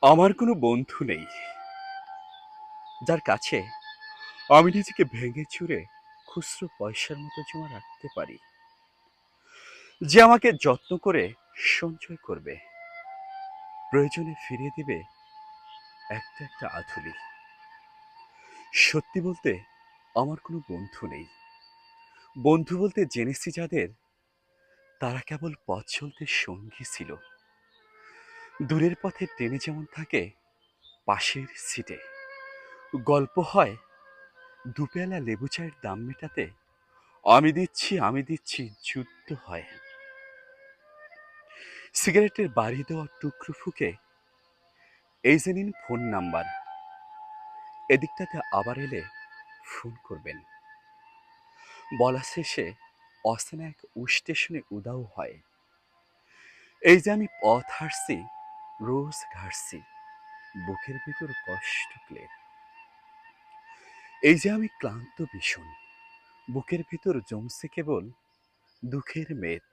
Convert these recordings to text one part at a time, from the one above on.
আমার কোনো বন্ধু নেই যার কাছে আমি নিজেকে ভেঙে চুরে খুচরো পয়সার মতো জমা রাখতে পারি, যে আমাকে যত্ন করে সঞ্চয় করবে, প্রয়োজনে ফিরিয়ে দিবে একটা একটা আধুলি। সত্যি বলতে আমার কোনো বন্ধু নেই। বন্ধু বলতে জেনেছি যাদের, তারা কেবল পথ চলতে সঙ্গী ছিল। দূরের পথে ট্রেনে যেমন থাকে পাশের সিটে, গল্প হয় দুপেলা লেবু চায়ের দাম মেটাতে, আমি দিচ্ছি যুদ্ধ হয়। সিগারেটের বাড়ি দেওয়া টুকরো ফুকে, এই যে নিন ফোন নাম্বার, এদিকটাতে আবার এলে ফোন করবেন, বলা শেষে অচেনা এক স্টেশনে উদাও হয়। এই যে আমি পথ হাঁটছি, রোজ ঘাটছি বুকের ভিতর কষ্ট ক্লে। এই যে আমি ক্লান্ত ভীষণ, বুকের ভিতর জমছে কেবল দুঃখের মেদ।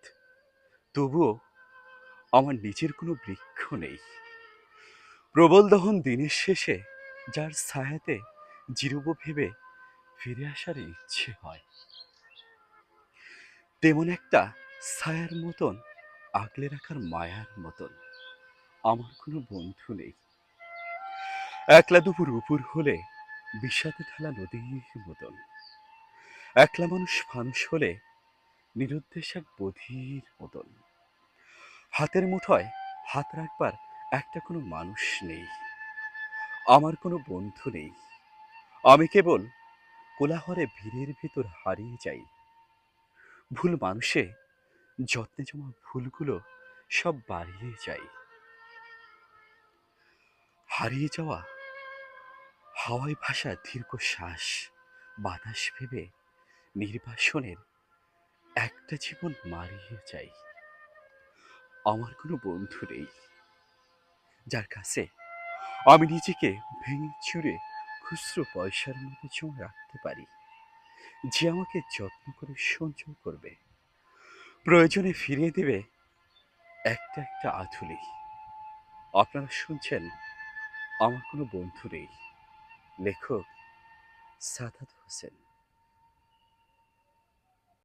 তবুও আমার নিজের কোনো বৃক্ষ নেই। প্রবল দহন দিনের শেষে যার ছায়াতে জিরুব ভেবে ফিরে আসার ইচ্ছে হয়, তেমন একটা ছায়ার মতন, আগলে রাখার মায়ার মতন আমার কোনো বন্ধু নেই। একলা দুপুর উপর হলে বিষাদে ঢালা নদীর মতন, একলা মানুষ ফানুষ হলে নিরুদ্দেশ এক বধির মতন। হাতের মুঠোয় হাত রাখবার একটা কোনো মানুষ নেই। আমার কোনো বন্ধু নেই। আমি কেবল কোলাহলে ভিড়ের ভেতর হারিয়ে যাই। ভুল মানুষে যত্নে জমা ভুলগুলো সব বাড়িয়ে যাই। হারিয়ে যাওয়া হাওয়ায় ভাসা দীর্ঘ শ্বাস, বাতাস ভেবে নির্বাসনের একটা জীবন মারিয়ে যাই। আমার কোনো বন্ধু নেই যার কাছে আমি নিজেকে ভেঙে চুরে খুচরো পয়সার মতো জমা রাখতে পারি, যে আমাকে যত্ন করে সঞ্চয় করবে, প্রয়োজনে ফিরিয়ে দেবে একটা একটা আধুলি। আপনারা শুনছেন আমার কোনো বন্ধু নেই, লেখক সাদাত হোসেন।